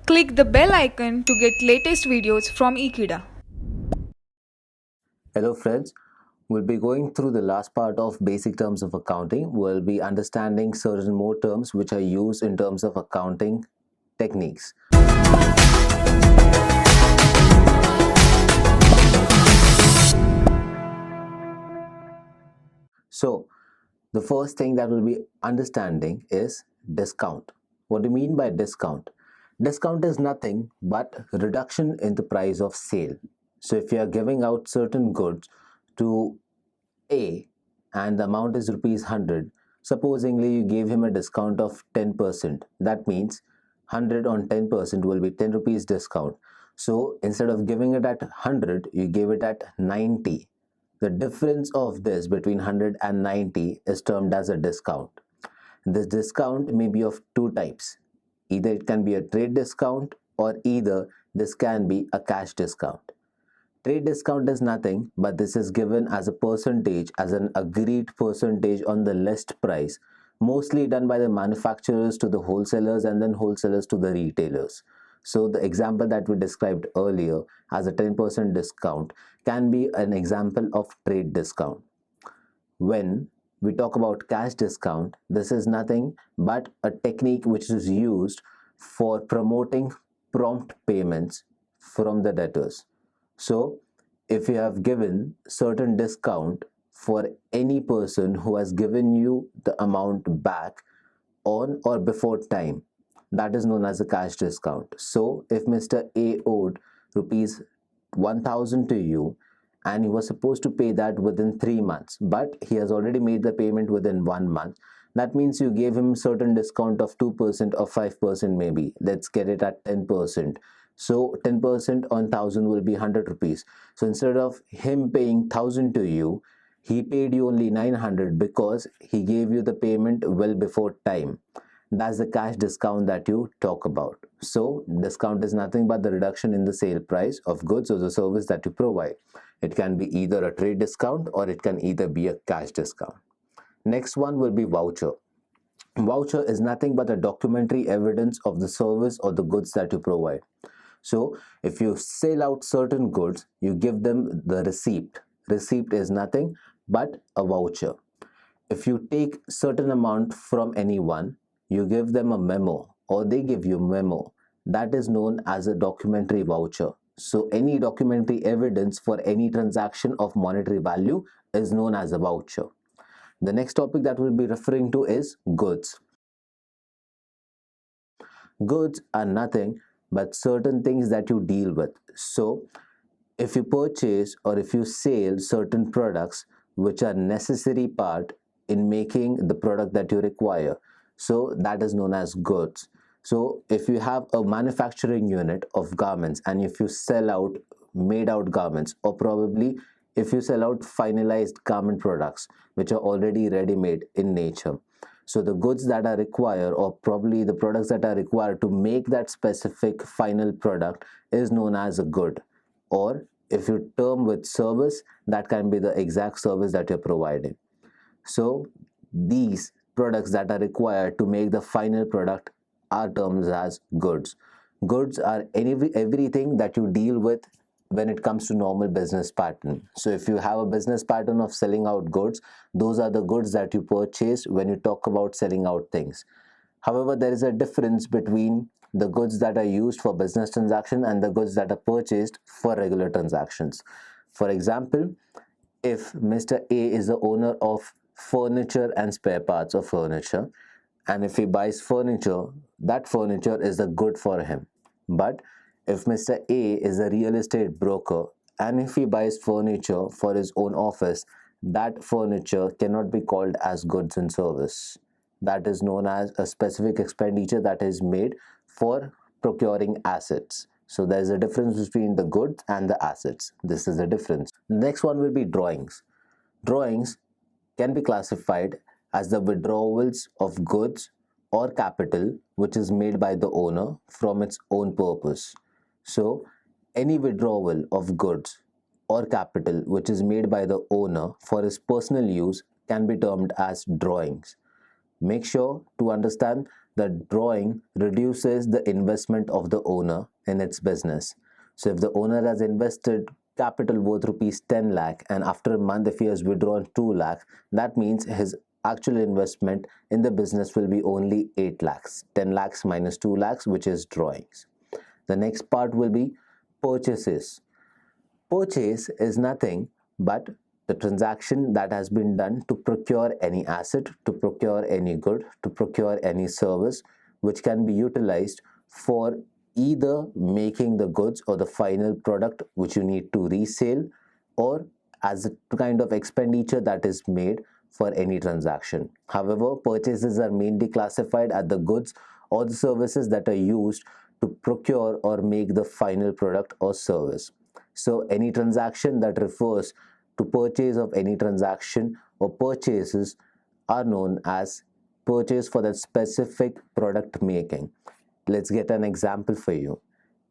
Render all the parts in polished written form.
Click the bell icon to get latest videos from Ekeeda. Hello friends, we'll be going through the last part of basic terms of accounting. We'll be understanding certain more terms which are used in terms of accounting techniques. So the first thing that we'll be understanding is discount. What do you mean by discount? Discount is nothing but reduction in the price of sale. So if you are giving out certain goods to A and the amount is rupees 100, supposingly you gave him a discount of 10%. That means 100 on 10% will be 10 rupees discount. So instead of giving it at 100, you gave it at 90. The difference of this between 100 and 90 is termed as a discount. This discount may be of two types. Either it can be a trade discount or either this can be a cash discount. Trade discount is nothing but this is given as a percentage, as an agreed percentage on the list price, mostly done by the manufacturers to the wholesalers and then wholesalers to the retailers. So the example that we described earlier as a 10% discount can be an example of trade discount. When we talk about cash discount, this is nothing but a technique which is used for promoting prompt payments from the debtors. So if you have given certain discount for any person who has given you the amount back on or before time, that is known as a cash discount. So if Mr. A owed rupees 1000 to you and he was supposed to pay that within 3 months, but he has already made the payment within 1 month, that means you gave him certain discount of 2% or 5% maybe. Let's get it at 10%. So 10% on 1000 will be 100 rupees. So instead of him paying 1000 to you, he paid you only 900 because he gave you the payment well before time. That's the cash discount that you talk about. So discount is nothing but the reduction in the sale price of goods or the service that you provide. It can be either a trade discount or it can either be a cash discount. Next one will be voucher. Voucher is nothing but a documentary evidence of the service or the goods that you provide. So if you sell out certain goods, you give them the receipt. Receipt is nothing but a voucher. If you take certain amount from anyone, you give them a memo or they give you a memo. That is known as a documentary voucher. So any documentary evidence for any transaction of monetary value is known as a voucher. The next topic that we'll be referring to is goods. Goods are nothing but certain things that you deal with. So if you purchase or if you sell certain products which are necessary part in making the product that you require, so that is known as goods. So if you have a manufacturing unit of garments and if you sell out made out garments, or probably if you sell out finalized garment products which are already ready made in nature, so the goods that are required or probably the products that are required to make that specific final product is known as a good. Or if you term with service, that can be the exact service that you're providing. So these products that are required to make the final product are termed as goods. Goods are everything that you deal with when it comes to normal business pattern. So if you have a business pattern of selling out goods, those are the goods that you purchase when you talk about selling out things. However, there is a difference between the goods that are used for business transaction and the goods that are purchased for regular transactions. For example, if Mr. A is the owner of furniture and spare parts of furniture, and if he buys furniture, that furniture is a good for him. But if Mr. A is a real estate broker and if he buys furniture for his own office, that furniture cannot be called as goods and service. That is known as a specific expenditure that is made for procuring assets. So there is a difference between the goods and the assets. This is the difference. Next one will be drawings. Drawings can be classified as the withdrawals of goods or capital which is made by the owner from its own purpose. So any withdrawal of goods or capital which is made by the owner for his personal use can be termed as drawings. Make sure to understand the drawing reduces the investment of the owner in its business. So if the owner has invested capital worth rupees 10 lakh and after a month if he has withdrawn 2 lakh, that means his actual investment in the business will be only 8 lakhs. 10 lakhs minus 2 lakhs, which is drawings. The next part will be purchases. Purchase is nothing but the transaction that has been done to procure any asset, to procure any good, to procure any service, which can be utilized for either making the goods or the final product which you need to resell, or as a kind of expenditure that is made for any transaction. However, purchases are mainly classified as the goods or the services that are used to procure or make the final product or service. So any transaction that refers to purchase of any transaction or purchases are known as purchase for that specific product making. Let's get an example for you.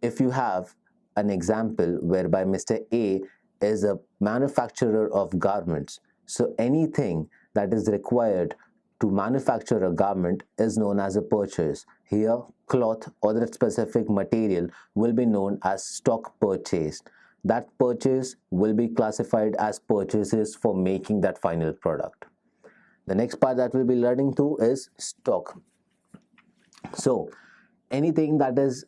If you have an example whereby Mr. A is a manufacturer of garments, so anything that is required to manufacture a garment is known as a purchase. Here, cloth or that specific material will be known as stock purchased. That purchase will be classified as purchases for making that final product. The next part that we'll be learning to is stock. So anything that is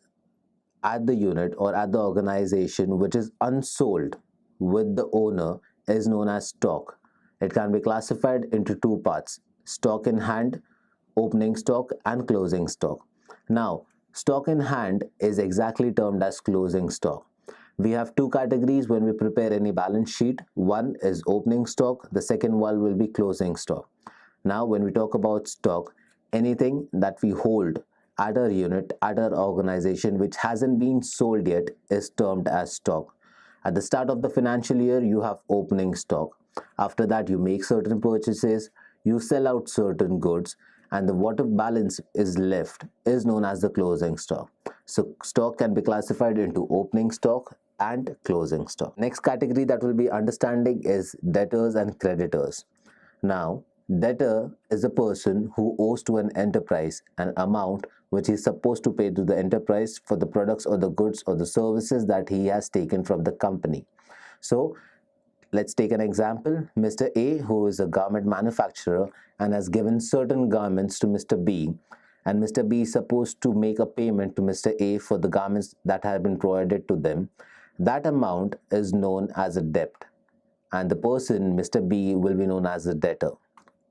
at the unit or at the organization which is unsold with the owner is known as stock. It can be classified into two parts: stock in hand, opening stock, and closing stock. Now, stock in hand is exactly termed as closing stock. We have two categories when we prepare any balance sheet. One is opening stock, the second one will be closing stock. Now, when we talk about stock, anything that we hold at our unit, at our organization, which hasn't been sold yet is termed as stock. At the start of the financial year, you have opening stock. After that, you make certain purchases, you sell out certain goods, and the what balance is left is known as the closing stock. So stock can be classified into opening stock and closing stock. Next category that we'll be understanding is debtors and creditors. Now, debtor is a person who owes to an enterprise an amount which he is supposed to pay to the enterprise for the products or the goods or the services that he has taken from the company. So let's take an example. Mr. A, who is a garment manufacturer and has given certain garments to Mr. B, and Mr. B is supposed to make a payment to Mr. A for the garments that have been provided to them. That amount is known as a debt, and the person, Mr. B, will be known as a debtor.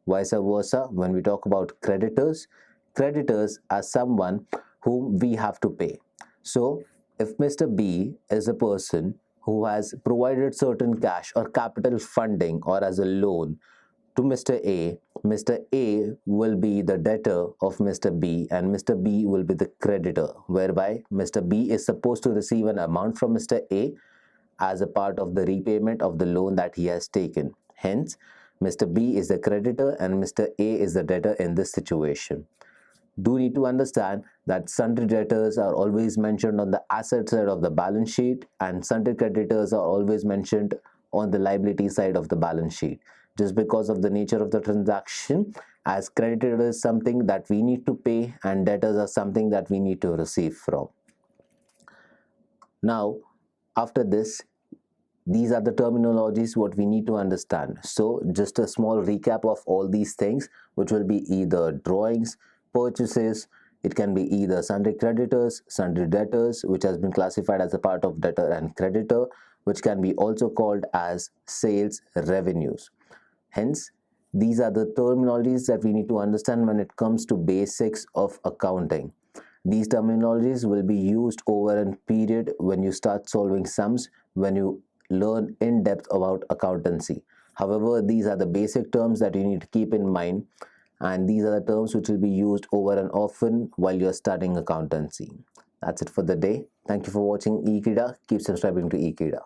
Vice versa, when we talk about creditors, creditors are someone whom we have to pay. So if Mr. B is a person who has provided certain cash or capital funding or as a loan to Mr. A will be the debtor of Mr. B and Mr. B will be the creditor, whereby Mr. B is supposed to receive an amount from Mr. A as a part of the repayment of the loan that he has taken. Hence, Mr. B is the creditor and Mr. A is the debtor in this situation. Do need to understand that sundry debtors are always mentioned on the asset side of the balance sheet and sundry creditors are always mentioned on the liability side of the balance sheet, just because of the nature of the transaction, as creditor is something that we need to pay and debtors are something that we need to receive from. Now, after this, these are the terminologies what we need to understand. So just a small recap of all these things, which will be either drawings, purchases, it can be either sundry creditors, sundry debtors, which has been classified as a part of debtor and creditor, which can be also called as sales revenues. Hence, these are the terminologies that we need to understand when it comes to basics of accounting. These terminologies will be used over a period when you start solving sums, when you learn in depth about accountancy. However, these are the basic terms that you need to keep in mind, and these are the terms which will be used over and often while you're studying accountancy. That's it for the day. Thank you for watching eKrida. Keep subscribing to eKrida.